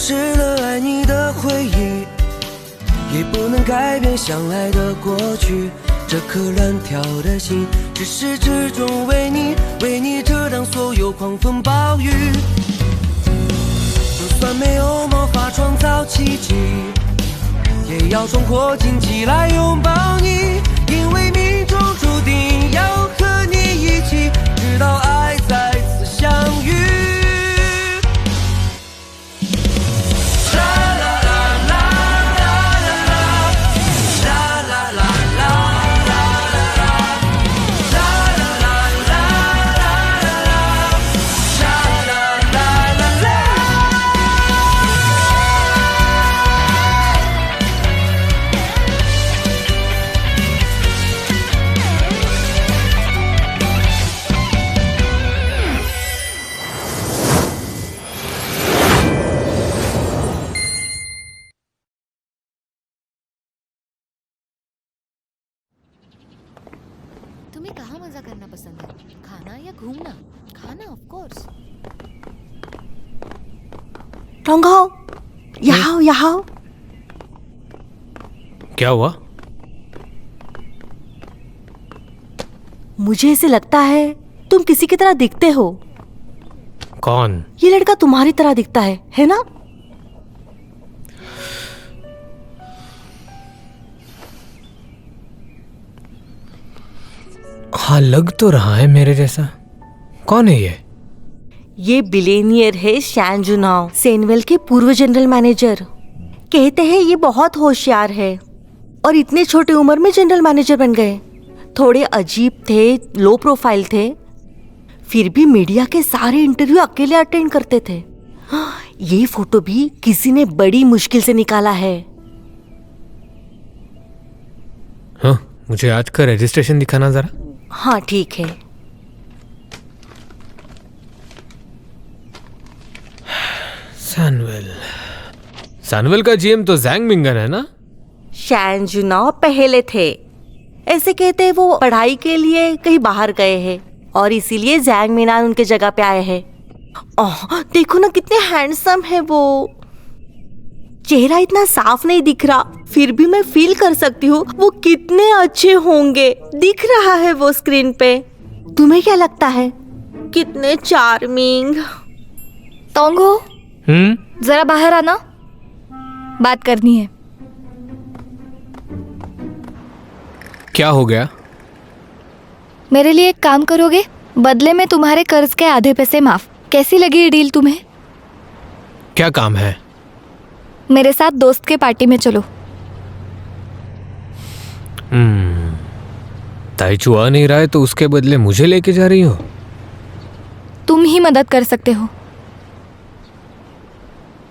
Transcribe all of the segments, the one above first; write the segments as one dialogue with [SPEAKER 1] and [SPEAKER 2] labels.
[SPEAKER 1] 失了爱你的回忆，也不能改变相爱的过去。这颗乱跳的心，至始至终为你遮挡所有狂风暴雨。就算没有魔法创造奇迹，也要冲破荆棘来拥抱你，因为命中注定要和你一起，直到爱再次相遇。
[SPEAKER 2] तुम्हें कहाँ मजा करना पसंद है, खाना या घूमना? खाना ऑफ कोर्स।
[SPEAKER 3] टोंगो, यहाँ
[SPEAKER 4] क्या हुआ?
[SPEAKER 3] मुझे ऐसे लगता है तुम किसी की तरह दिखते हो।
[SPEAKER 4] कौन?
[SPEAKER 3] ये लड़का तुम्हारी तरह दिखता है ना?
[SPEAKER 4] हाँ, लग तो रहा है मेरे जैसा। कौन है ये?
[SPEAKER 3] ये बिलेनियर है शैन जुनाओ, सेनवेल के पूर्व जनरल मैनेजर। कहते हैं ये बहुत होशियार है और इतने छोटे उम्र में जनरल मैनेजर बन गए। थोड़े अजीब थे, लो प्रोफाइल थे, फिर भी मीडिया के सारे इंटरव्यू अकेले अटेंड करते थे। ये फोटो भी किसी ने बड़ी मुश्किल से निकाला है।
[SPEAKER 4] हाँ, मुझे आज का रजिस्ट्रेशन दिखाना जरा।
[SPEAKER 3] हाँ ठीक है।
[SPEAKER 4] सैनवेल का जीएम तो जैंग मिंगन है ना?
[SPEAKER 3] शैन जुनाओ पहले थे। ऐसे कहते हैं वो पढ़ाई के लिए कहीं बाहर गए हैं और इसीलिए जैंग मिनान उनके जगह पे आए हैं। देखो ना कितने हैंडसम है वो। चेहरा इतना साफ नहीं दिख रहा, फिर भी मैं फील कर सकती हूँ वो कितने अच्छे होंगे। दिख रहा है वो स्क्रीन पे। तुम्हें क्या लगता है? कितने चार्मिंग।
[SPEAKER 2] टोंगो, जरा बाहर आना, बात करनी है।
[SPEAKER 4] क्या हो गया?
[SPEAKER 2] मेरे लिए एक काम करोगे? बदले में तुम्हारे कर्ज के आधे पैसे माफ। कैसी लगी ये डील तुम्हें?
[SPEAKER 4] क्या काम है?
[SPEAKER 2] मेरे साथ दोस्त के पार्टी में चलो।
[SPEAKER 4] ताइचू आ नहीं रहा है तो उसके बदले मुझे लेके जा रही हो?
[SPEAKER 2] तुम ही मदद कर सकते हो।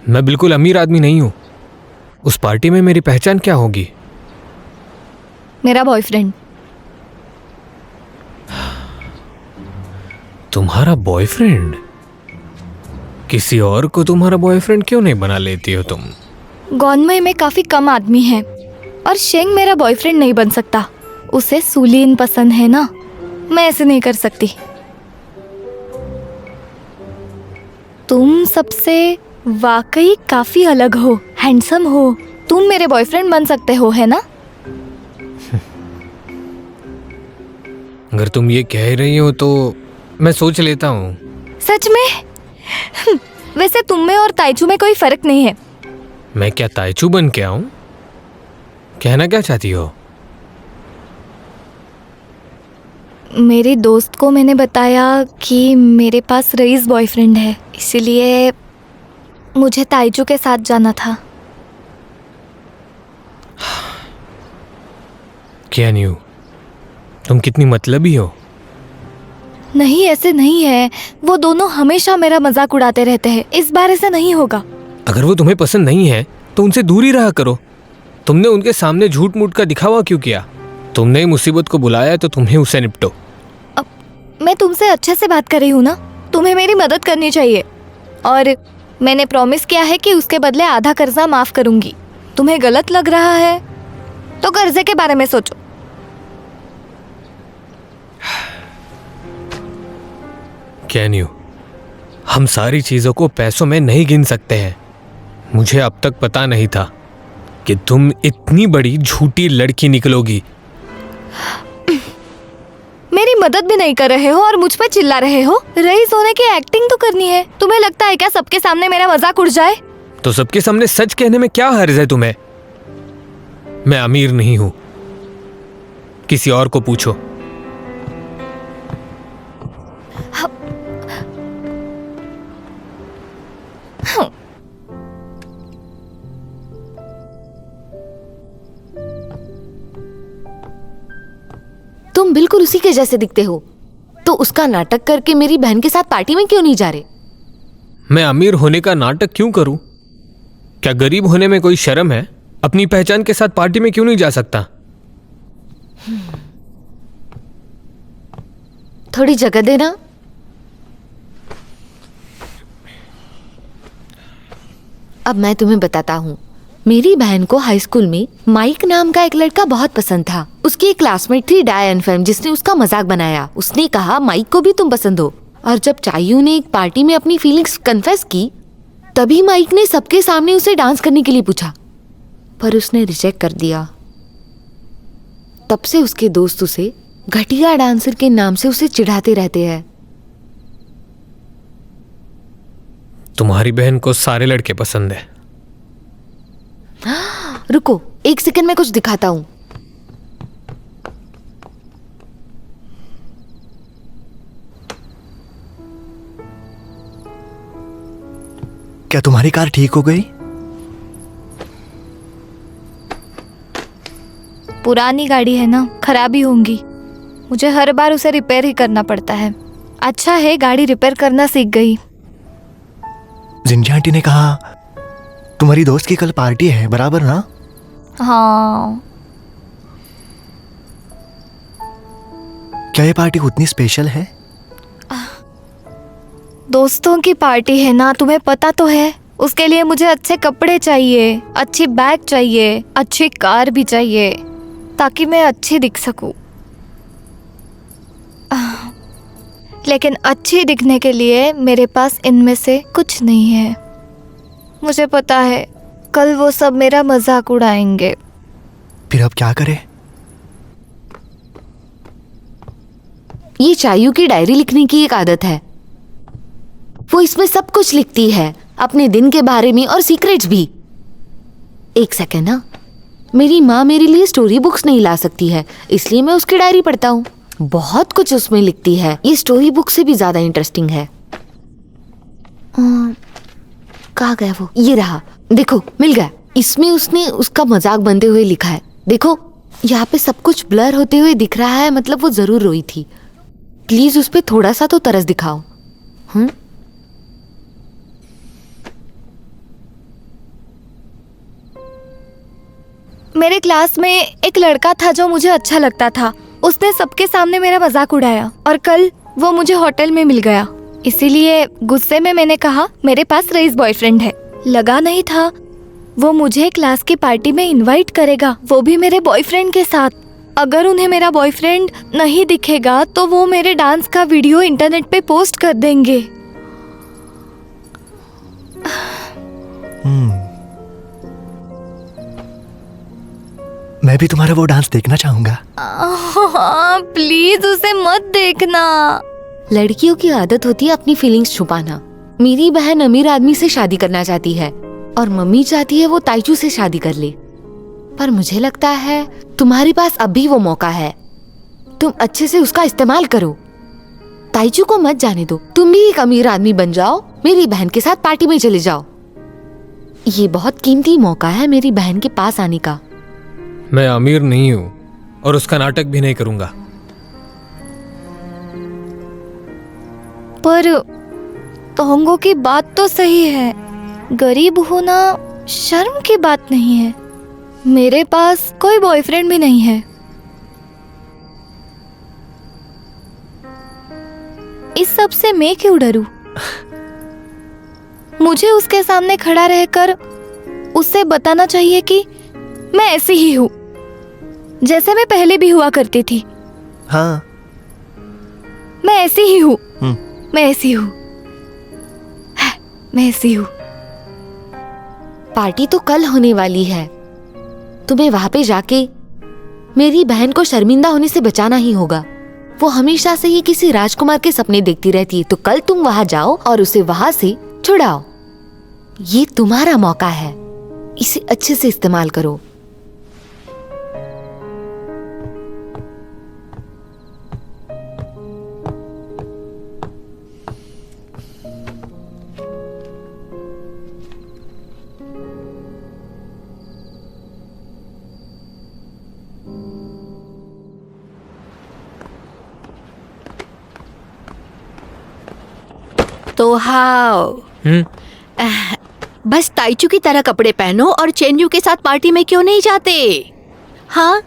[SPEAKER 4] मैं बिल्कुल अमीर आदमी नहीं हूँ। उस पार्टी में मेरी पहचान क्या होगी?
[SPEAKER 2] मेरा बॉयफ्रेंड।
[SPEAKER 4] तुम्हारा बॉयफ्रेंड? किसी और को तुम्हारा बॉयफ्रेंड क्यों नहीं बना लेती हो तुम?
[SPEAKER 2] गॉनमय में काफी कम आदमी हैं और शेंग मेरा बॉयफ्रेंड नहीं बन सकता। उसे सुलीन पसंद है ना, मैं ऐसे नहीं कर सकती। तुम सबसे वाकई काफी अलग हो, हैंडसम हो। तुम मेरे बॉयफ्रेंड बन सकते हो, है ना?
[SPEAKER 4] अगर तुम ये कह रही हो तो मैं सोच लेता हूँ।
[SPEAKER 2] सच में? वैसे तुम में और ताइचू में कोई फर्क नहीं है।
[SPEAKER 4] मैं क्या ताइचू बन के आऊं? कहना क्या चाहती हो?
[SPEAKER 2] मेरे दोस्त को मैंने बताया कि मेरे पास रईस बॉयफ्रेंड है, इसलिए मुझे ताइचू के साथ जाना था।
[SPEAKER 4] क्या न्यू? तुम कितनी मतलबी हो।
[SPEAKER 2] नहीं, ऐसे नहीं है। वो दोनों हमेशा मेरा मजाक उड़ाते रहते हैं। इस बार ऐसा नहीं होगा।
[SPEAKER 4] अगर वो तुम्हें पसंद नहीं है तो उनसे दूर ही रहा करो। तुमने उनके सामने झूठ मूठ का दिखावा क्यों किया? तुमने मुसीबत को बुलाया तो तुम्हें उससे निपटो।
[SPEAKER 2] अब मैं तुमसे अच्छे से बात कर रही हूँ ना। तुम्हें मेरी मदद करनी चाहिए और मैंने प्रॉमिस किया है कि उसके बदले आधा कर्जा माफ करूंगी। तुम्हें गलत लग रहा है तो कर्जे के बारे में सोचो।
[SPEAKER 4] क्या न्यू? हम सारी चीजों को पैसों में नहीं गिन सकते हैं। मुझे अब तक पता नहीं था कि तुम इतनी बड़ी झूठी लड़की निकलोगी।
[SPEAKER 2] मेरी मदद भी नहीं कर रहे हो और मुझ पर चिल्ला रहे हो। रईस होने की एक्टिंग तो करनी है। तुम्हें लगता है क्या सबके सामने मेरा मजाक उड़ जाए?
[SPEAKER 4] तो सबके सामने सच कहने में क्या हर्ज है तुम्हें? मैं अमीर नहीं हूं, किसी और को पूछो।
[SPEAKER 3] तुम बिल्कुल उसी के जैसे दिखते हो, तो उसका नाटक करके मेरी बहन के साथ पार्टी में क्यों नहीं जा रहे?
[SPEAKER 4] मैं अमीर होने का नाटक क्यों करूं? क्या गरीब होने में कोई शर्म है? अपनी पहचान के साथ पार्टी में क्यों नहीं जा सकता?
[SPEAKER 3] थोड़ी जगह देना। अब मैं तुम्हें बताता हूँ। मेरी बहन को हाई स्कूल में माइक नाम का एक लड़का बहुत पसंद था। उसकी एक क्लासमेट थी डायन फैम, जिसने उसका मजाक बनाया। उसने कहा माइक को भी तुम पसंद हो। और जब चायू ने एक पार्टी में अपनी फीलिंग्स कन्फेस की, तभी माइक ने सबके सामने उसे डांस करने के लिए पूछा, पर उसने रिजेक्ट कर दिया। तब से उसके दोस्त उसे घटिया डांसर के नाम से उसे चिढ़ाते रहते हैं।
[SPEAKER 4] तुम्हारी बहन को सारे लड़के पसंद है।
[SPEAKER 3] रुको, एक सेकंड में कुछ दिखाता हूँ।
[SPEAKER 5] क्या तुम्हारी कार ठीक हो गई?
[SPEAKER 2] पुरानी गाड़ी है ना, खराबी होंगी। मुझे हर बार उसे रिपेयर ही करना पड़ता है। अच्छा है गाड़ी रिपेयर करना सीख गई।
[SPEAKER 5] जिंजी आंटी ने कहा तुम्हारी दोस्त की कल पार्टी है, बराबर ना?
[SPEAKER 2] हाँ।
[SPEAKER 5] क्या ये पार्टी उतनी स्पेशल है?
[SPEAKER 2] दोस्तों की पार्टी है ना, तुम्हें पता तो है। उसके लिए मुझे अच्छे कपड़े चाहिए, अच्छी बैग चाहिए, अच्छी कार भी चाहिए, ताकि मैं अच्छी दिख सकूं। लेकिन अच्छी दिखने के लिए मेरे पास इनमें से कुछ नहीं है। मुझे पता है कल वो सब मेरा मजाक उड़ाएंगे।
[SPEAKER 5] फिर अब क्या करें?
[SPEAKER 3] ये चायू की डायरी लिखने की एक आदत है। वो इसमें सब कुछ लिखती है, अपने दिन के बारे में और सीक्रेट्स भी। एक सेकेंड ना, मेरी माँ मेरे लिए स्टोरी बुक्स नहीं ला सकती है, इसलिए मैं उसकी डायरी पढ़ता हूँ। बहुत कुछ उसमें लिखती है, ये स्टोरी बुक से भी ज्यादा इंटरेस्टिंग है। कहाँ गया वो? ये रहा, देखो मिल गया। इसमें उसने उसका मजाक बनते हुए लिखा है। देखो यहाँ पे सब कुछ ब्लर होते हुए दिख रहा है, मतलब वो जरूर रोई थी। प्लीज उस पे थोड़ा सा तो तरस दिखाओ।
[SPEAKER 2] मेरे क्लास में एक लड़का था जो मुझे अच्छा लगता था। उसने सबके सामने मेरा मजाक उड़ाया और कल वो मुझे होटल में मिल गया। इसीलिए गुस्से में मैंने कहा मेरे पास रईस बॉयफ्रेंड है। लगा नहीं था वो मुझे क्लास की पार्टी में इनवाइट करेगा, वो भी मेरे बॉयफ्रेंड के साथ। अगर उन्हें मेरा बॉयफ्रेंड नहीं दिखेगा तो वो मेरे डांस का वीडियो इंटरनेट पे पोस्ट कर देंगे।
[SPEAKER 5] मैं भी तुम्हारा वो डांस देखना चाहूंगा।
[SPEAKER 2] प्लीज उसे मत देखना।
[SPEAKER 3] लड़कियों की आदत होती है अपनी फीलिंग्स छुपाना। मेरी बहन अमीर आदमी से शादी करना चाहती है और मम्मी चाहती है वो ताइचू से शादी कर ले। पर मुझे लगता है तुम्हारे पास अब भी वो मौका है, तुम अच्छे से उसका इस्तेमाल करो। ताइचू को मत जाने दो, तुम भी एक अमीर आदमी बन जाओ, मेरी बहन के साथ पार्टी में चले जाओ। ये बहुत कीमती मौका है मेरी बहन के पास आने का।
[SPEAKER 4] मैं अमीर नहीं हूं और उसका नाटक भी नहीं करूंगा।
[SPEAKER 2] पर तोंगो की बात तो सही है, गरीब होना शर्म की बात नहीं है। मेरे पास कोई बॉयफ्रेंड भी नहीं है। इस सब से मैं क्यों डरूं? मुझे उसके सामने खड़ा रहकर उससे बताना चाहिए कि मैं ऐसी ही हूँ, जैसे मैं पहले भी हुआ करती थी।
[SPEAKER 5] हाँ,
[SPEAKER 2] मैं ऐसी ही हूँ, मैं ऐसी हूँ, मैं ऐसी हूँ।
[SPEAKER 6] पार्टी तो कल होने वाली है। तुम्हें वहां पे जाके मेरी बहन को शर्मिंदा होने से बचाना ही होगा। वो हमेशा से ही किसी राजकुमार के सपने देखती रहती है, तो कल तुम वहां जाओ और उसे वहां से छुड़ाओ। ये तुम्हारा मौका है, इसे अच्छे से इस्तेमाल करो।
[SPEAKER 7] तो हाउ बस ताइचू की तरह कपड़े पहनो और चेन्यू के साथ पार्टी में क्यों नहीं जाते? हाँ,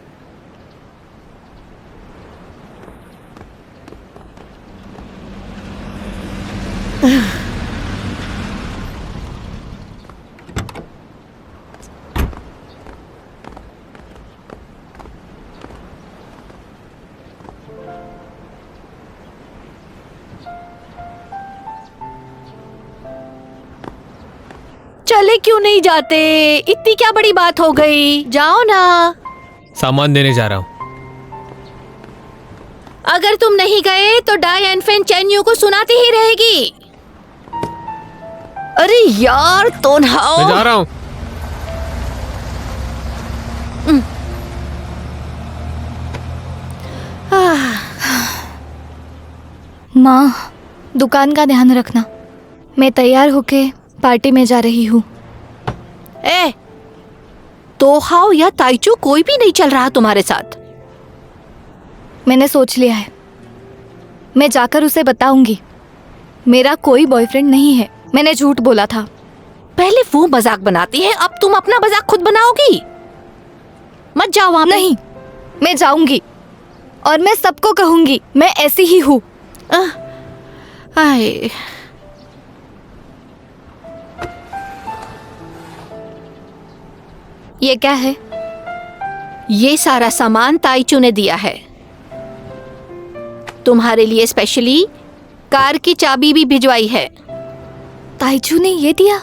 [SPEAKER 7] चले क्यों नहीं जाते? इतनी क्या बड़ी बात हो गई, जाओ ना।
[SPEAKER 4] सामान देने जा रहा हूँ।
[SPEAKER 7] अगर तुम नहीं गए तो डाई एनफेन चेन्यू को सुनाती ही रहेगी। अरे यार, तो
[SPEAKER 4] मैं जा रहा हूँ।
[SPEAKER 2] माँ, दुकान का ध्यान रखना। मैं तैयार होके पार्टी में जा रही हूँ।
[SPEAKER 7] ए, तो हाउ या ताइचू कोई भी नहीं चल रहा तुम्हारे साथ?
[SPEAKER 2] मैंने सोच लिया है, मैं जाकर उसे बताऊंगी मेरा कोई बॉयफ्रेंड नहीं है। मैंने झूठ बोला था।
[SPEAKER 7] पहले वो मजाक बनाती है, अब तुम अपना मजाक खुद बनाओगी। मत जाओ वहां पे।
[SPEAKER 2] नहीं, मैं जाऊंगी और मैं सबको कहूंगी मैं ऐसी ही हूँ।
[SPEAKER 7] आए,
[SPEAKER 2] ये क्या है?
[SPEAKER 7] ये सारा सामान ताइचू ने दिया है। तुम्हारे लिए स्पेशली कार की चाबी भी भिजवाई है।
[SPEAKER 2] ताइचू ने ये दिया?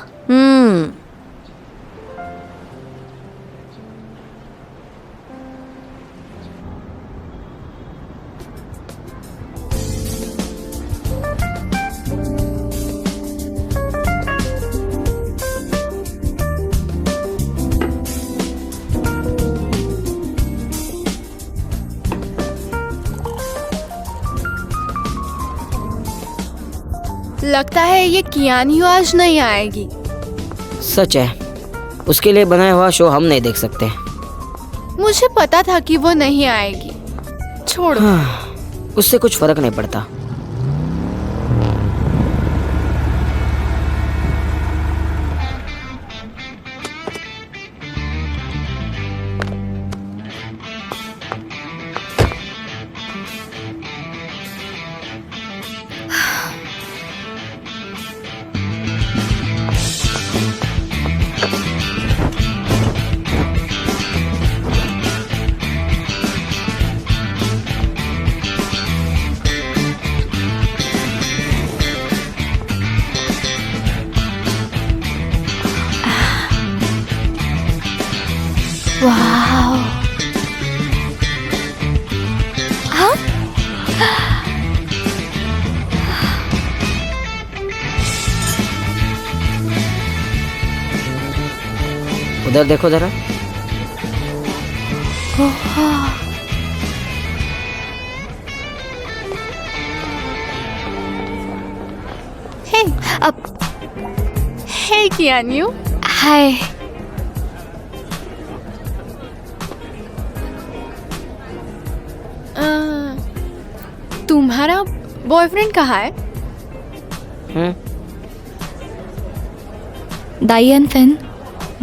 [SPEAKER 8] लगता है ये कियानियो आज नहीं आएगी।
[SPEAKER 9] सच है, उसके लिए बनाया हुआ शो हम नहीं देख सकते।
[SPEAKER 8] मुझे पता था कि वो नहीं आएगी। छोड़ो।
[SPEAKER 9] हाँ, उससे कुछ फर्क नहीं पड़ता।
[SPEAKER 2] वाह, हाँ?
[SPEAKER 9] उधर देखो जरा।
[SPEAKER 8] हे,
[SPEAKER 2] अब
[SPEAKER 8] हे कियानियो।
[SPEAKER 2] हाय।
[SPEAKER 8] तुम्हारा बॉयफ्रेंड कहाँ है?
[SPEAKER 2] डायन फैन,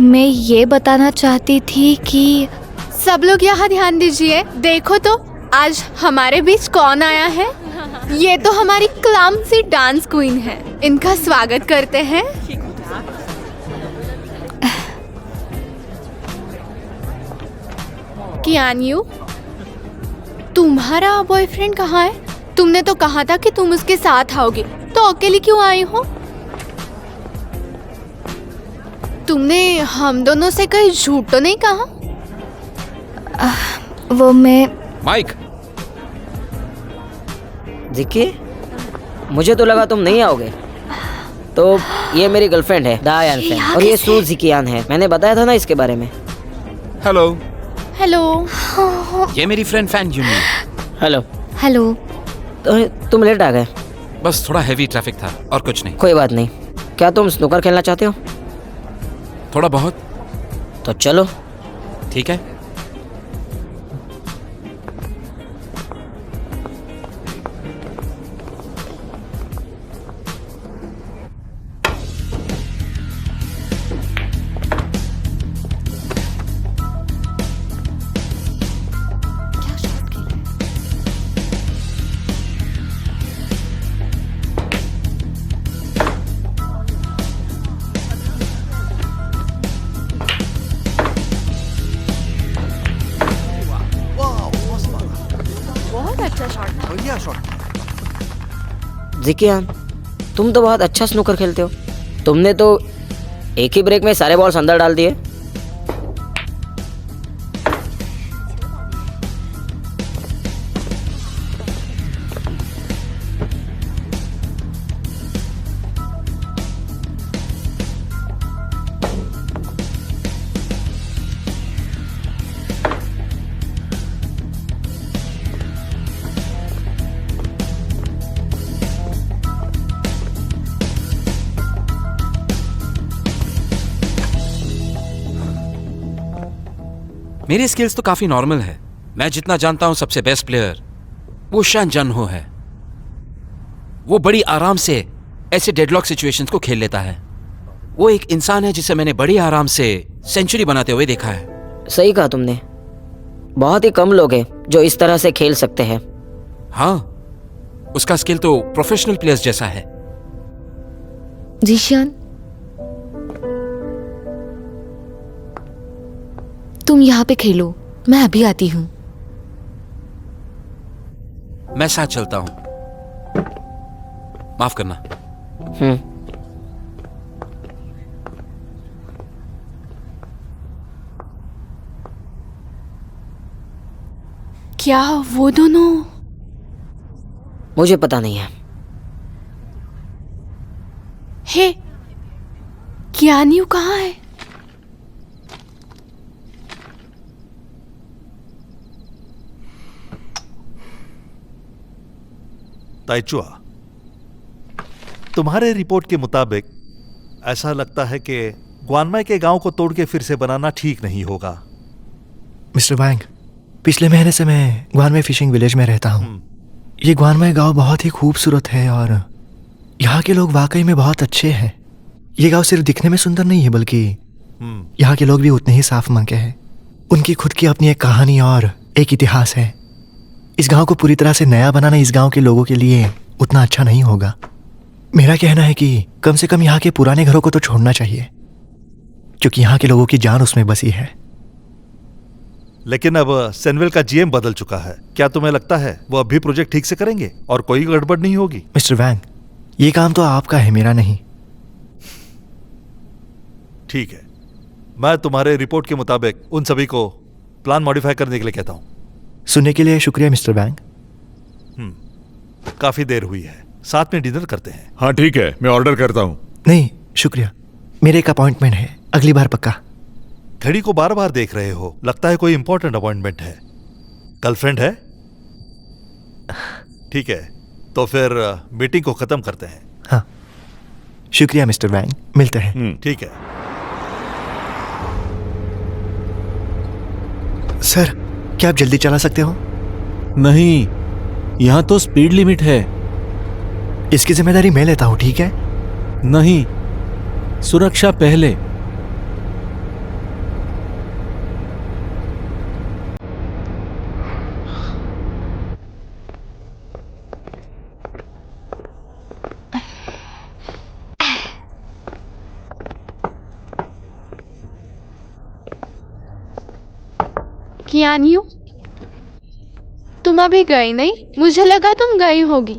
[SPEAKER 2] मैं ये बताना चाहती थी कि
[SPEAKER 8] सब लोग यहाँ ध्यान दीजिए। देखो तो आज हमारे बीच कौन आया है। ये तो हमारी क्लमसी डांस क्वीन है। इनका स्वागत करते हैं। कियानियो, तुम्हारा बॉयफ्रेंड कहाँ है? तुमने तो कहा था कि तुम उसके साथ आओगे, तो अकेली क्यों आई हो? तुमने हम दोनों से कहीं झूठ तो नहीं कहा?
[SPEAKER 2] वो मैं
[SPEAKER 10] माइक,
[SPEAKER 9] देखिए, मुझे तो लगा तुम नहीं आओगे। तो ये मेरी गर्लफ्रेंड है दायान फैन, और ये सू जिकियान है। मैंने बताया था ना इसके बारे में।
[SPEAKER 10] हेलो।
[SPEAKER 8] हेलो।
[SPEAKER 10] ये मेरी फ्रेंड फैन यूनी।
[SPEAKER 9] हेलो।
[SPEAKER 2] हेलो।
[SPEAKER 9] तो तुम लेट आ गए?
[SPEAKER 10] बस थोड़ा हेवी ट्रैफिक था और कुछ नहीं।
[SPEAKER 9] कोई बात नहीं। क्या तुम स्नूकर खेलना चाहते हो?
[SPEAKER 10] थोड़ा बहुत।
[SPEAKER 9] तो चलो।
[SPEAKER 10] ठीक है।
[SPEAKER 9] जिकियान, तुम तो बहुत अच्छा स्नूकर खेलते हो। तुमने तो एक ही ब्रेक में सारे बॉल्स अंदर डाल दिए।
[SPEAKER 10] मेरी स्किल्स तो काफी नॉर्मल है। मैं जितना जानता हूं सबसे बेस्ट प्लेयर वो शान जन हो है। वो बड़ी आराम से ऐसे डेडलॉक सिचुएशंस को खेल लेता है। वो एक इंसान है जिसे मैंने बड़ी आराम से सेंचुरी बनाते हुए देखा है।
[SPEAKER 9] सही कहा तुमने। बहुत ही कम लोग हैं जो इस तरह से खेल सकते हैं।
[SPEAKER 10] हाँ, उसका स्किल तो प्रोफेशनल प्लेयर्स जैसा है।
[SPEAKER 6] जीशियान, तुम यहाँ पे खेलो, मैं अभी आती हूँ।
[SPEAKER 10] मैं साथ चलता हूं। माफ करना।
[SPEAKER 8] क्या वो दोनों?
[SPEAKER 9] मुझे पता नहीं है।
[SPEAKER 8] हे, ज्ञानियों कहाँ है?
[SPEAKER 11] ताइचुआ, तुम्हारे रिपोर्ट के मुताबिक ऐसा लगता है कि ग्वानमाई के गांव को तोड़ के फिर से बनाना ठीक नहीं होगा।
[SPEAKER 5] मिस्टर वैंग, पिछले महीने से मैं ग्वानमाई फिशिंग विलेज में रहता हूँ। ये ग्वानमाई गांव बहुत ही खूबसूरत है और यहाँ के लोग वाकई में बहुत अच्छे हैं। ये गांव सिर्फ दिखने में सुंदर नहीं है बल्कि यहाँ के लोग भी उतने ही साफ मन के हैं। उनकी खुद की अपनी एक कहानी और एक इतिहास है। इस गांव को पूरी तरह से नया बनाना इस गांव के लोगों के लिए उतना अच्छा नहीं होगा। मेरा कहना है कि कम से कम यहाँ के पुराने घरों को तो छोड़ना चाहिए, क्योंकि यहाँ के लोगों की जान उसमें बसी है।
[SPEAKER 11] लेकिन अब सेनविल का जीएम बदल चुका है। क्या तुम्हें लगता है वो अब भी प्रोजेक्ट ठीक से करेंगे और कोई गड़बड़ नहीं होगी?
[SPEAKER 5] मिस्टर वैंग, ये काम तो आपका है, मेरा नहीं।
[SPEAKER 11] ठीक है, मैं तुम्हारे रिपोर्ट के मुताबिक उन सभी को प्लान मॉडिफाई करने के लिए कहता हूँ।
[SPEAKER 5] सुनने के लिए शुक्रिया मिस्टर वैंग।
[SPEAKER 11] काफी देर हुई है, साथ में डिनर करते हैं।
[SPEAKER 12] हाँ ठीक है, मैं ऑर्डर करता हूँ।
[SPEAKER 5] नहीं शुक्रिया, मेरे एक अपॉइंटमेंट है, अगली बार पक्का।
[SPEAKER 11] घड़ी को बार बार देख रहे हो, लगता है कोई इंपॉर्टेंट अपॉइंटमेंट है। गर्लफ्रेंड है? ठीक है, तो फिर मीटिंग को खत्म करते हैं।
[SPEAKER 5] हाँ शुक्रिया मिस्टर वैंग, मिलते हैं।
[SPEAKER 11] ठीक है
[SPEAKER 5] सर, क्या आप जल्दी चला सकते हो?
[SPEAKER 13] नहीं, यहाँ तो स्पीड लिमिट है।
[SPEAKER 5] इसकी जिम्मेदारी मैं लेता हूँ, ठीक है?
[SPEAKER 13] नहीं, सुरक्षा पहले।
[SPEAKER 8] ज्ञानियों, तुम अभी गई नहीं? मुझे लगा तुम गई होगी।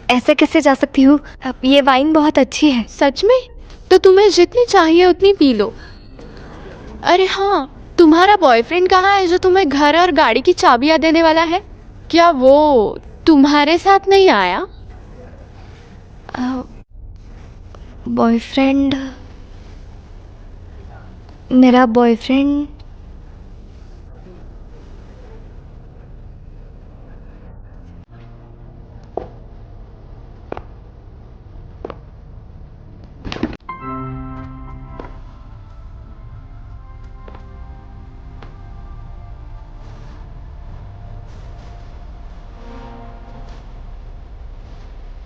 [SPEAKER 2] ऐसे कैसे जा सकती हूँ? ये वाइन बहुत अच्छी है।
[SPEAKER 8] सच में? तो तुम्हें जितनी चाहिए उतनी पी लो। अरे हाँ, तुम्हारा बॉयफ्रेंड कहाँ है जो तुम्हें घर और गाड़ी की चाबियाँ देने वाला है? क्या वो तुम्हारे साथ नहीं आया?
[SPEAKER 2] बॉयफ्रेंड, मेरा बॉयफ्रेंड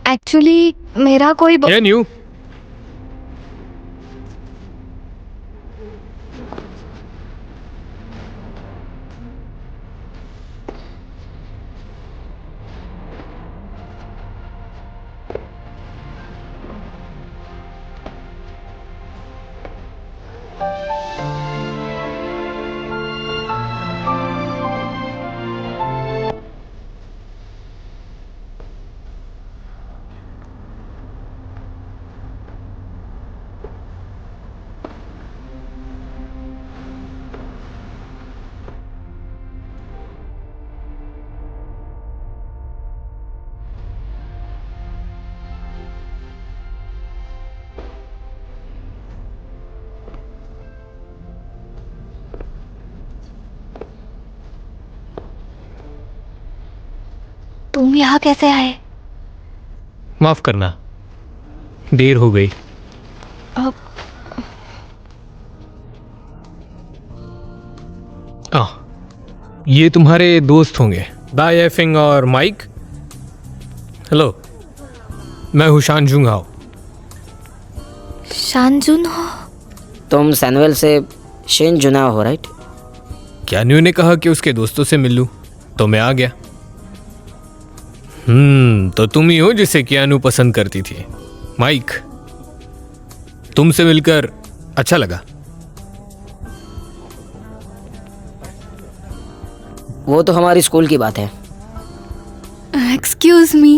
[SPEAKER 2] एक्चुअली मेरा कोई
[SPEAKER 4] ये न्यू
[SPEAKER 2] तुम यहाँ कैसे आए?
[SPEAKER 4] माफ करना, देर हो गई।
[SPEAKER 2] अब
[SPEAKER 4] ये तुम्हारे दोस्त होंगे, दाई एफिंग और माइक। हेलो, मैं हूँ शानजुंग हाओ।
[SPEAKER 2] शानजुन हो?
[SPEAKER 9] तुम सैनुअल से शेन जुना हो, राइट?
[SPEAKER 4] क्या न्यू ने कहा कि उसके दोस्तों से मिल लूं, तो मैं आ गया। तो तुम ही हो जिसे कियानू पसंद करती थी, माइक। तुमसे मिलकर अच्छा लगा।
[SPEAKER 9] वो तो हमारी स्कूल की बात है।
[SPEAKER 8] एक्सक्यूज मी,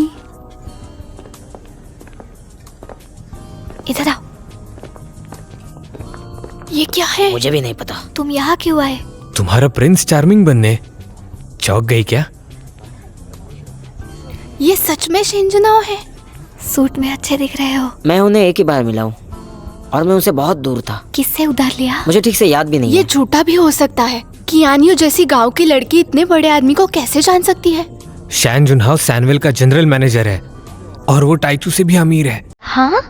[SPEAKER 2] इधर आओ। ये क्या है?
[SPEAKER 9] मुझे भी नहीं पता।
[SPEAKER 2] तुम यहाँ क्यों आए?
[SPEAKER 4] तुम्हारा प्रिंस चार्मिंग बनने चौंक गई क्या?
[SPEAKER 8] ये सच में शेंजुनाओ है?
[SPEAKER 2] सूट में अच्छे दिख रहे हो।
[SPEAKER 9] मैं उन्हें एक ही बार मिला हूँ और मैं उनसे बहुत दूर था।
[SPEAKER 2] किससे उधार लिया?
[SPEAKER 9] मुझे ठीक से याद भी नहीं
[SPEAKER 8] ये
[SPEAKER 9] है।
[SPEAKER 8] झूठा भी हो सकता है। कियानियो जैसी गांव की लड़की इतने बड़े आदमी को कैसे जान सकती है?
[SPEAKER 4] शैन जुनहाओ सैनवेल का जनरल मैनेजर है और वो टाइचू से भी अमीर है।
[SPEAKER 2] हाँ?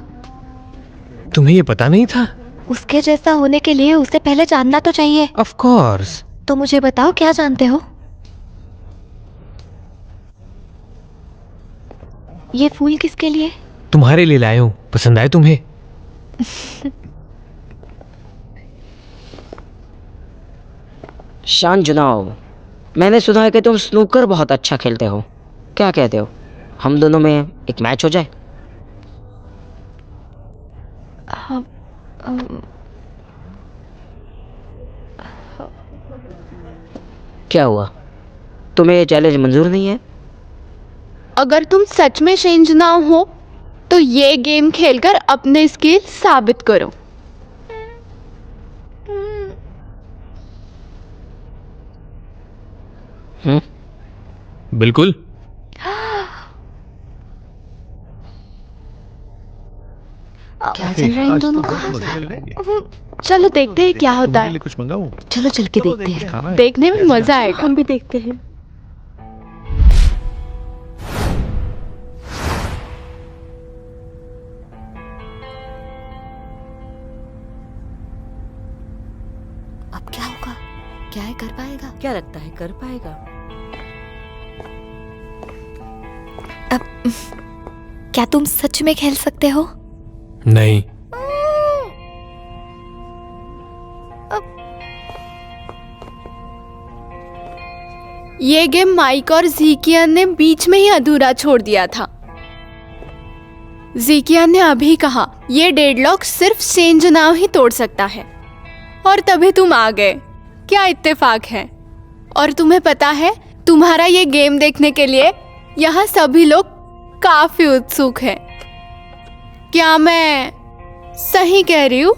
[SPEAKER 4] तुम्हें ये पता नहीं था?
[SPEAKER 2] उसके जैसा होने के लिए उसे पहले जानना तो चाहिए।
[SPEAKER 4] Of course.
[SPEAKER 2] तो मुझे बताओ, क्या जानते हो? ये फूल किसके लिए?
[SPEAKER 4] तुम्हारे लिए लाया हूँ, पसंद आए तुम्हें?
[SPEAKER 9] शान जुनाओ, मैंने सुना है कि तुम स्नूकर बहुत अच्छा खेलते हो। क्या कहते हो, हम दोनों में एक मैच हो जाए? क्या हुआ, तुम्हें ये चैलेंज मंजूर नहीं है?
[SPEAKER 8] अगर तुम सच में शेंजुनाओ हो तो ये गेम खेलकर अपने स्किल साबित करो।
[SPEAKER 4] बिल्कुल।
[SPEAKER 8] क्या चल रहा है इन दोनों का? चलो देखते हैं क्या होता है।
[SPEAKER 12] कुछ मंगाऊं?
[SPEAKER 6] चलो चल के देखते हैं।
[SPEAKER 8] देखने में मजा आएगा।
[SPEAKER 3] हम भी देखते हैं।
[SPEAKER 6] अब क्या होगा? क्या है, कर पाएगा?
[SPEAKER 3] क्या लगता है, कर पाएगा?
[SPEAKER 2] अब क्या तुम सच में खेल सकते हो?
[SPEAKER 4] नहीं।
[SPEAKER 8] ये गेम माइक और ज़ीकियान ने बीच में ही अधूरा छोड़ दिया था। ज़ीकियान ने अभी कहा ये डेडलॉक सिर्फ शेंजुनाओ ही तोड़ सकता है, और तभी तुम आ गए। क्या इत्तेफाक है। और तुम्हें पता है, तुम्हारा ये गेम देखने के लिए यहाँ सभी लोग काफी उत्सुक हैं। क्या मैं सही कह रही हूँ।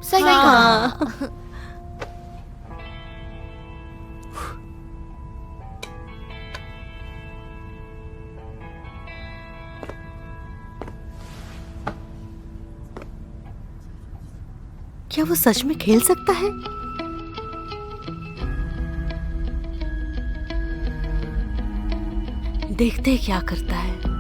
[SPEAKER 6] सही कहा।
[SPEAKER 3] क्या वो सच में खेल सकता है? देखते हैं क्या करता है।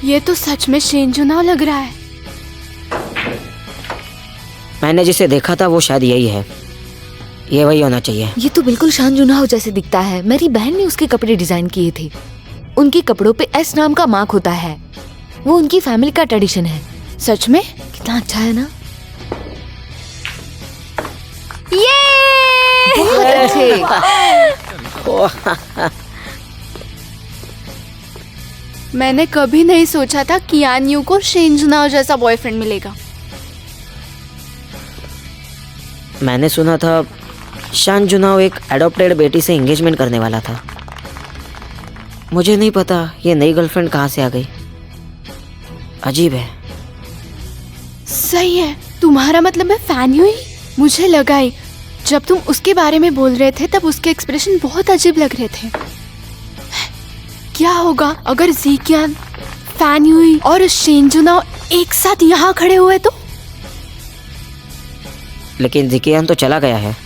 [SPEAKER 8] ये तो सच में शेंजुनाव लग रहा है।
[SPEAKER 9] मैंने जिसे देखा था वो शायद यही है। ये वही होना चाहिए।
[SPEAKER 6] ये तो बिल्कुल शान जुनाहो जैसे दिखता है। मेरी बहन ने उसके कपड़े डिजाइन किए थे। उनके कपड़ों पे एस नाम का मार्क होता है। वो उनकी फैमिली का ट्रेडिशन है।
[SPEAKER 8] सच में
[SPEAKER 6] कितना अच्छा है ना।
[SPEAKER 2] ये
[SPEAKER 6] बहुत अच्छे।
[SPEAKER 8] मैंने कभी नहीं सोचा था कि कियान यू को शेंजुनाव जैसा बॉयफ्रेंड मिलेगा।
[SPEAKER 9] मैंने सुना था शान जुनाओ एक एडॉप्टेड बेटी से एंगेजमेंट करने वाला था। मुझे नहीं पता ये नई गर्लफ्रेंड कहाँ से आ गई। अजीब है।
[SPEAKER 8] सही है। तुम्हारा मतलब मैं फैन हुई? मुझे लगा ही जब तुम उसके बारे में बोल रहे थे तब उसके एक्सप्रेशन बहुत अजीब लग रहे थे। क्या होगा अगर ज़ीक्यान, फैन हुई और शेंजुनाव एक साथ यहाँ खड़े हुए तो?
[SPEAKER 9] लेकिन ज़ीक्यान तो चला गया है।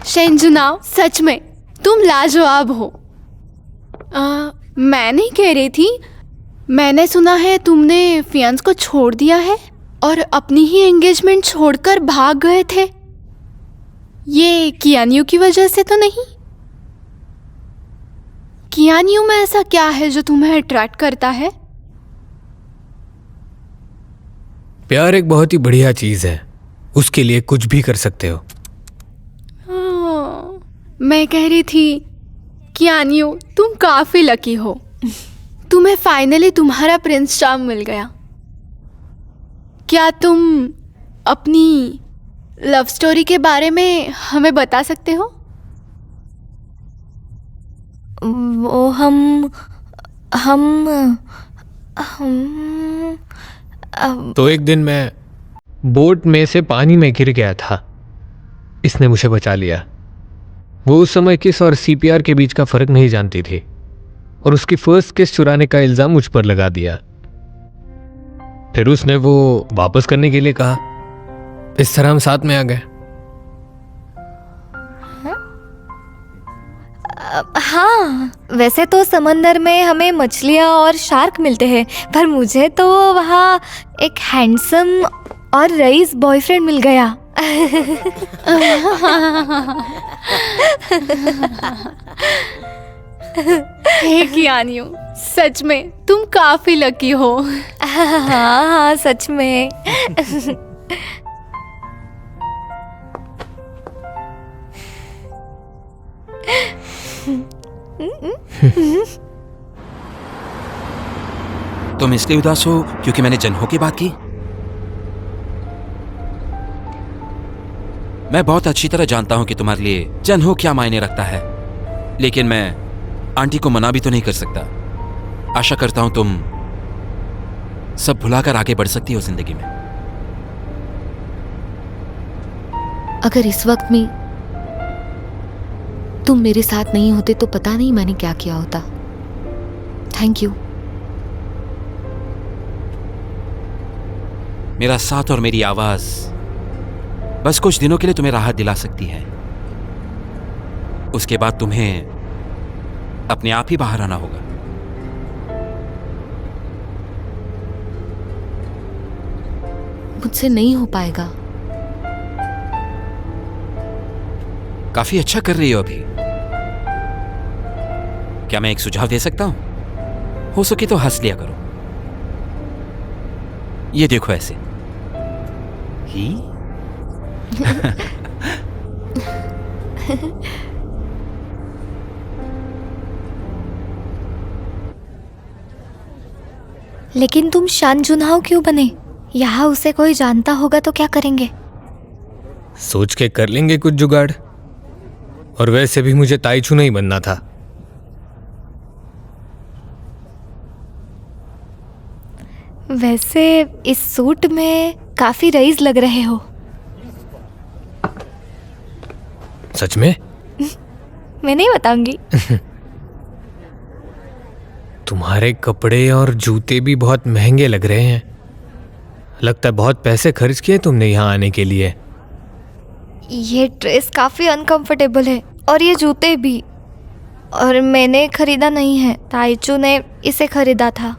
[SPEAKER 8] शेंजुनाव, सच में तुम लाजवाब हो। मैं नहीं कह रही थी, मैंने सुना है तुमने फियांस को छोड़ दिया है और अपनी ही एंगेजमेंट छोड़कर भाग गए थे। ये कियान यू की वजह से तो नहीं? कियान यू में ऐसा क्या है जो तुम्हें अट्रैक्ट करता है?
[SPEAKER 4] प्यार एक बहुत ही बढ़िया चीज है। उसके लिए कुछ भी कर सकते हो।
[SPEAKER 8] मैं कह रही थी कियान यू, तुम काफी लकी हो। तुम्हें फाइनली तुम्हारा प्रिंस चार्म मिल गया। क्या तुम अपनी लव स्टोरी के बारे में हमें बता सकते हो?
[SPEAKER 2] वो हम
[SPEAKER 4] तो एक दिन मैं बोट में से पानी में गिर गया था। इसने मुझे बचा लिया। वो उस समय किस और सीपीआर के बीच का फर्क नहीं जानती थी और उसकी फर्स्ट किस चुराने का इल्जाम मुझ पर लगा दिया। फिर उसने वो वापस करने के लिए कहा। इस तरह हम साथ में आ गए।
[SPEAKER 2] हाँ, वैसे तो समंदर में हमें मछलियाँ और शार्क मिलते हैं, पर मुझे तो वहाँ एक हैंडसम और रईस बॉयफ्रेंड मिल गया।
[SPEAKER 8] हे कियान यू, सच में तुम काफी लकी हो।
[SPEAKER 2] हाँ, सच में।
[SPEAKER 10] तुम इसलिए उदास हो क्योंकि मैंने जनहो की बात की? मैं बहुत अच्छी तरह जानता हूं कि तुम्हारे लिए जनहो क्या मायने रखता है, लेकिन मैं आंटी को मना भी तो नहीं कर सकता। आशा करता हूं तुम सब भुलाकर आगे बढ़ सकती हो जिंदगी में।
[SPEAKER 6] अगर इस वक्त में तुम मेरे साथ नहीं होते तो पता नहीं मैंने क्या किया होता। Thank you.
[SPEAKER 10] मेरा साथ और मेरी आवाज बस कुछ दिनों के लिए तुम्हें राहत दिला सकती है। उसके बाद तुम्हें अपने आप ही बाहर आना होगा।
[SPEAKER 6] मुझसे नहीं हो पाएगा।
[SPEAKER 10] काफी अच्छा कर रही हो अभी। क्या मैं एक सुझाव दे सकता हूं? हो सके तो हंस लिया करो। ये देखो ऐसे ही।
[SPEAKER 2] लेकिन तुम शान जुनहाओ क्यों बने? यहाँ उसे कोई जानता होगा तो क्या करेंगे?
[SPEAKER 4] सोच के कर लेंगे कुछ जुगाड़। और वैसे भी मुझे ताइचू नहीं बनना था।
[SPEAKER 2] वैसे इस सूट में काफी रईस लग रहे हो।
[SPEAKER 4] सच में?
[SPEAKER 2] मैं नहीं बताऊंगी।
[SPEAKER 4] तुम्हारे कपड़े और जूते भी बहुत महंगे लग रहे हैं। लगता है बहुत पैसे खर्च किए तुमने यहाँ आने के लिए।
[SPEAKER 2] ये ड्रेस काफी अनकंफर्टेबल है और ये जूते भी। और मैंने खरीदा नहीं है, ताइचू ने इसे खरीदा था।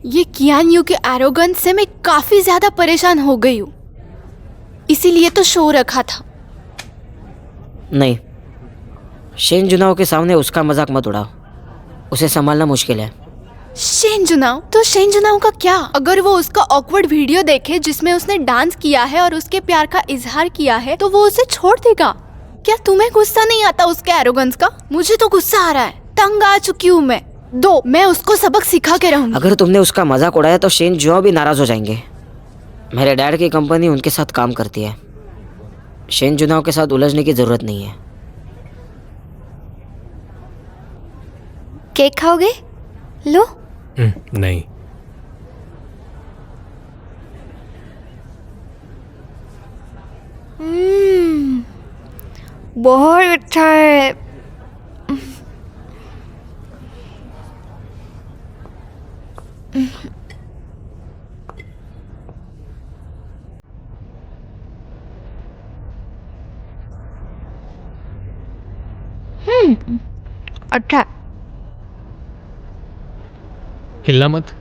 [SPEAKER 8] ये कियान यू के एरोगेंस से मैं काफी ज्यादा परेशान हो गई हूँ, इसीलिए तो शो रखा था।
[SPEAKER 9] नहीं, शेन जुनाओ के सामने उसका मजाक मत उड़ाओ। उसे संभालना मुश्किल है।
[SPEAKER 8] शेन जुनाओ? तो शेन जुनाओ का क्या? अगर वो उसका ऑकवर्ड वीडियो देखे जिसमें उसने डांस किया है और उसके प्यार का इजहार किया है तो वो उसे छोड़ देगा। क्या तुम्हें गुस्सा नहीं आता उसके एरोगेंस का? मुझे तो गुस्सा आ रहा है। तंग आ चुकी हूँ मैं उसको सबक सिखा के रहूंगी।
[SPEAKER 9] अगर तुमने उसका मजाक उड़ाया तो शेन जुनाओ भी नाराज हो जाएंगे। मेरे डैड की कंपनी उनके साथ काम करती है। शेन जुनाओ के साथ उलझने की जरूरत नहीं है।
[SPEAKER 2] केक खाओगे? लो।
[SPEAKER 4] नहीं।
[SPEAKER 2] बहुत अच्छा है। अच्छा।
[SPEAKER 4] हिलना मत।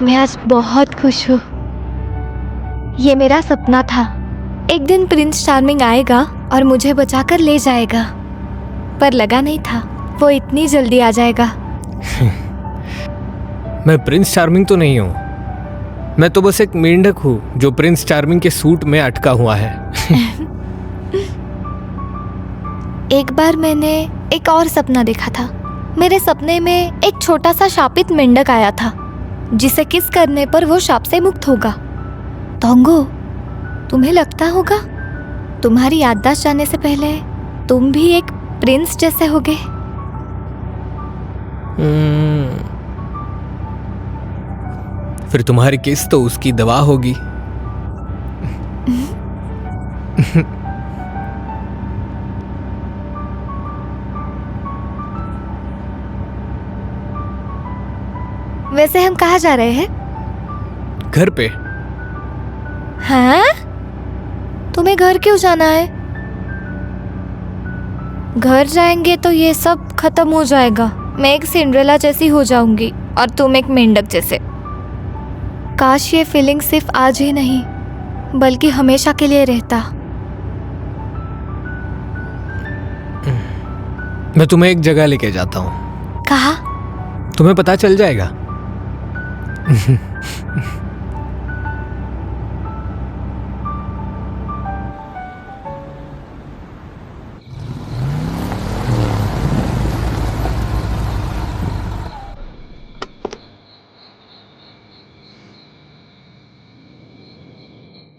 [SPEAKER 2] मैं आज बहुत खुश हूँ। ये मेरा सपना था। एक दिन प्रिंस चार्मिंग आएगा और मुझे बचाकर ले जाएगा, पर लगा नहीं था वो इतनी जल्दी आ जाएगा।
[SPEAKER 4] मैं प्रिंस चार्मिंग तो नहीं हूँ। मैं तो बस एक मेंढक हूँ जो प्रिंस चार्मिंग के सूट में अटका हुआ है।
[SPEAKER 2] एक बार मैंने एक और सपना देखा था। मेरे सपने में एक छोटा सा शापित मेंढक आया था जिसे किस करने पर वो शाप से मुक्त होगा। तोंगो, तुम्हें लगता होगा तुम्हारी याददाश्त जाने से पहले तुम भी एक प्रिंस जैसे होगे?
[SPEAKER 4] फिर तुम्हारी किस तो उसकी दवा होगी।
[SPEAKER 2] वैसे हम कहाँ जा रहे हैं?
[SPEAKER 4] घर पे।
[SPEAKER 2] हाँ? तुम्हें घर क्यों जाना है? घर जाएंगे तो ये सब खत्म हो जाएगा। मैं एक सिंड्रेला जैसी हो जाऊंगी और तुम एक मेंढक जैसे। काश ये फीलिंग सिर्फ आज ही नहीं बल्कि हमेशा के लिए रहता।
[SPEAKER 4] मैं तुम्हें एक जगह लेके जाता हूँ।
[SPEAKER 2] कहाँ?
[SPEAKER 4] तुम्हें पता चल जाएगा।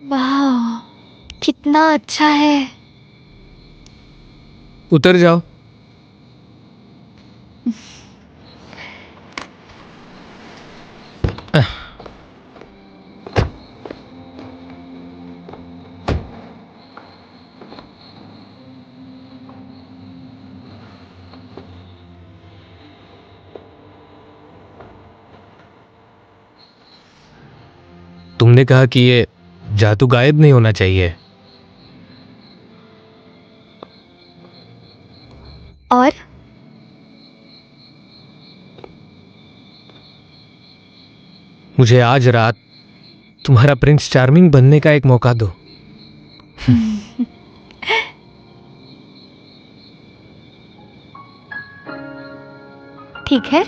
[SPEAKER 2] वाह, कितना अच्छा है।
[SPEAKER 4] उतर जाओ। तुमने कहा कि ये जादू गायब नहीं होना चाहिए।
[SPEAKER 2] और
[SPEAKER 4] मुझे आज रात तुम्हारा प्रिंस चार्मिंग बनने का एक मौका दो।
[SPEAKER 2] ठीक है।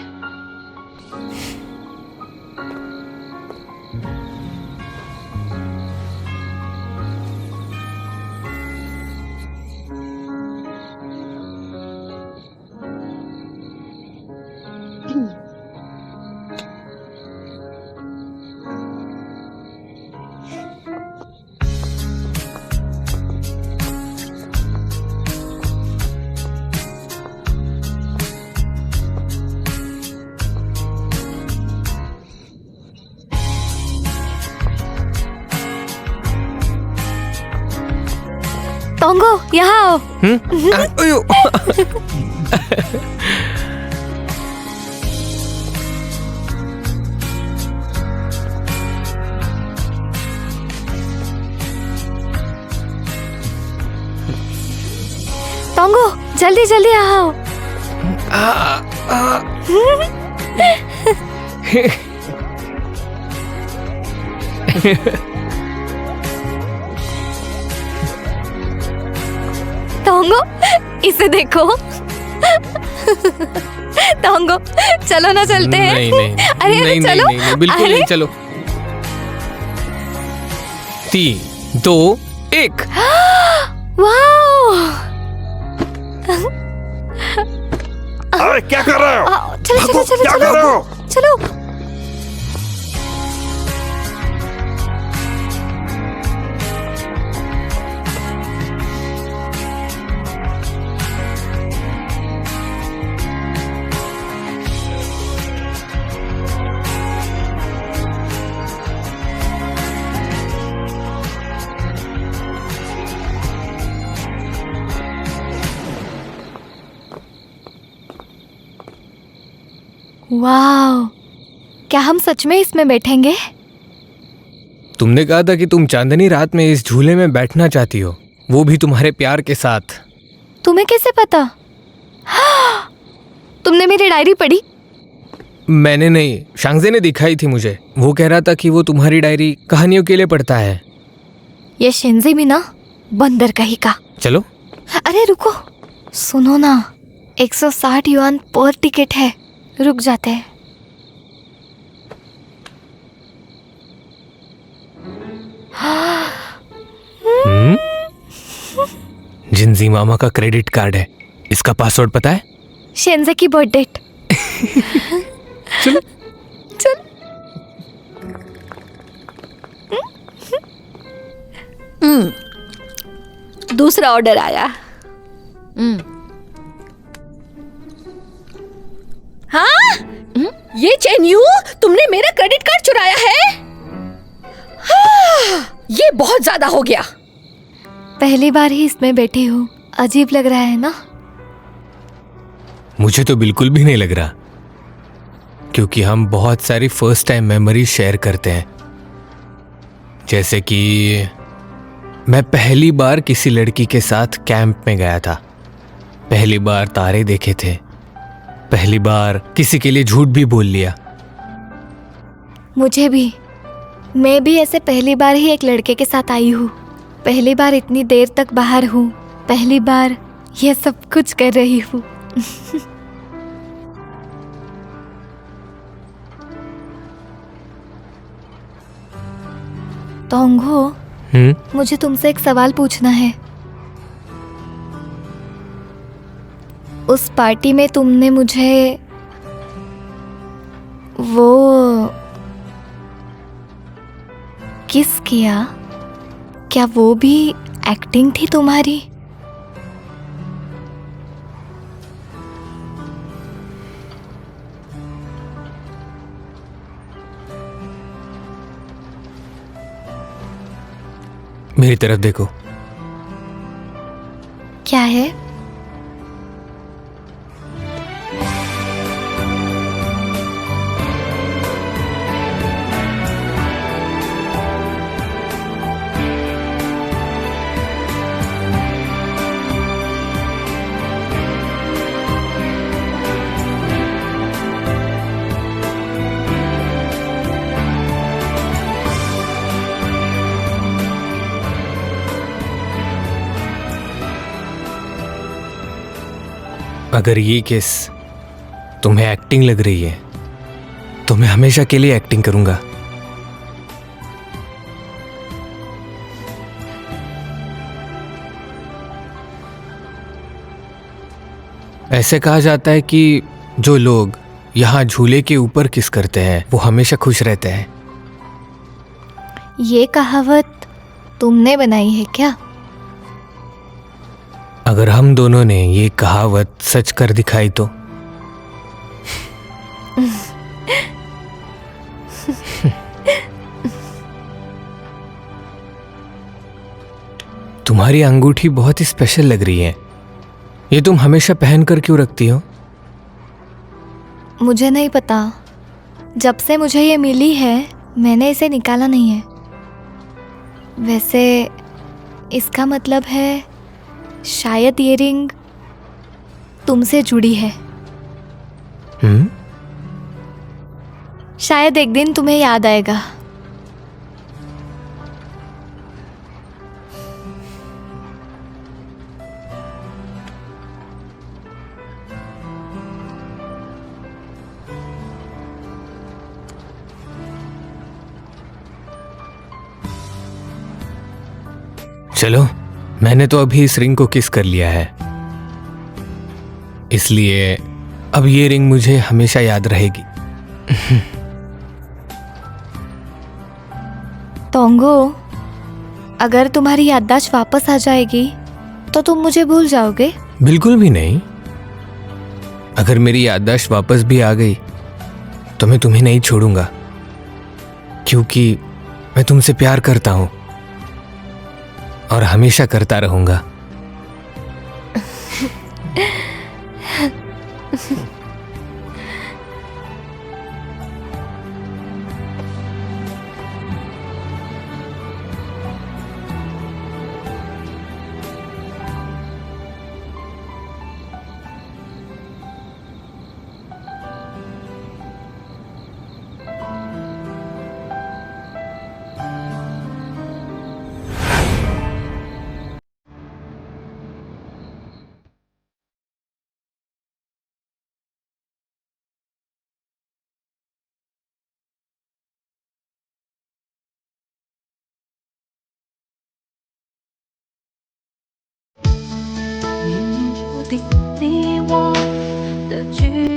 [SPEAKER 2] टोंगो, यहाँ आओ।
[SPEAKER 4] अयो।
[SPEAKER 2] टोंगो, जल्दी जल्दी आओ। टोंगो, इसे देखो। टोंगो, चलो ना, चलते हैं।
[SPEAKER 4] नहीं नहीं
[SPEAKER 2] अरे
[SPEAKER 4] नहीं,
[SPEAKER 2] चलो।
[SPEAKER 4] नहीं, नहीं, बिल्कुल
[SPEAKER 2] अरे
[SPEAKER 4] नहीं, चलो। 3, 2, 1।
[SPEAKER 2] वाओ।
[SPEAKER 11] अरे क्या कर रहे हो?
[SPEAKER 2] चलो चलो चलो
[SPEAKER 11] क्या कर रहे हो?
[SPEAKER 2] चलो। वाह, क्या हम सच में इसमें बैठेंगे?
[SPEAKER 4] तुमने कहा था कि तुम चांदनी रात में इस झूले में बैठना चाहती हो, वो भी तुम्हारे प्यार के साथ।
[SPEAKER 2] तुम्हें कैसे पता? हाँ, तुमने मेरी डायरी पढ़ी?
[SPEAKER 4] मैंने नहीं, शांगजे ने दिखाई थी मुझे। वो कह रहा था कि वो तुम्हारी डायरी कहानियों के लिए पढ़ता है।
[SPEAKER 2] ये शिंजे मीना बंदर कहीं का।
[SPEAKER 4] चलो।
[SPEAKER 2] अरे रुको, सुनो ना, 160 युआन पर टिकट है, रुक जाते हैं।
[SPEAKER 4] जिंजी मामा का क्रेडिट कार्ड है, इसका पासवर्ड पता है?
[SPEAKER 2] शेंजे की बर्थ डेट।
[SPEAKER 4] चलो
[SPEAKER 2] चल।
[SPEAKER 7] दूसरा ऑर्डर आया। हाँ, ये चेन्यू, तुमने मेरा क्रेडिट कार्ड चुराया है? हाँ, ये बहुत ज्यादा हो गया।
[SPEAKER 2] पहली बार ही इसमें बैठी हूँ, अजीब लग रहा है ना?
[SPEAKER 4] मुझे तो बिल्कुल भी नहीं लग रहा, क्योंकि हम बहुत सारी फर्स्ट टाइम मेमोरी शेयर करते हैं। जैसे कि मैं पहली बार किसी लड़की के साथ कैंप में गया था, पहली बार तारे देखे थे, पहली बार किसी के लिए झूठ भी बोल लिया।
[SPEAKER 2] मुझे भी, मैं भी ऐसे पहली बार ही एक लड़के के साथ आई हूँ, पहली बार इतनी देर तक बाहर हूँ, पहली बार ये सब कुछ कर रही हूँ। तोंगो, मुझे तुमसे एक सवाल पूछना है। उस पार्टी में तुमने मुझे वो किस किया, क्या वो भी एक्टिंग थी तुम्हारी?
[SPEAKER 4] मेरी तरफ देखो।
[SPEAKER 2] क्या है?
[SPEAKER 4] अगर ये केस तुम्हें एक्टिंग लग रही है तो मैं हमेशा के लिए एक्टिंग करूंगा। ऐसे कहा जाता है कि जो लोग यहाँ झूले के ऊपर किस करते हैं वो हमेशा खुश रहते हैं।
[SPEAKER 2] ये कहावत तुमने बनाई है क्या?
[SPEAKER 4] अगर हम दोनों ने ये कहावत सच कर दिखाई तो? तुम्हारी अंगूठी बहुत ही स्पेशल लग रही है, ये तुम हमेशा पहन कर क्यों रखती हो?
[SPEAKER 2] मुझे नहीं पता, जब से मुझे ये मिली है मैंने इसे निकाला नहीं है। वैसे इसका मतलब है शायद ये रिंग तुमसे जुड़ी है। शायद एक दिन तुम्हें याद आएगा।
[SPEAKER 4] चलो, मैंने तो अभी इस रिंग को किस कर लिया है, इसलिए अब ये रिंग मुझे हमेशा याद रहेगी।
[SPEAKER 2] तोंगो, अगर तुम्हारी याददाश्त वापस आ जाएगी तो तुम मुझे भूल जाओगे?
[SPEAKER 4] बिल्कुल भी नहीं। अगर मेरी याददाश्त वापस भी आ गई तो मैं तुम्हें नहीं छोड़ूंगा, क्योंकि मैं तुमसे प्यार करता हूं और हमेशा करता रहूंगा।
[SPEAKER 14] 定你我的距离。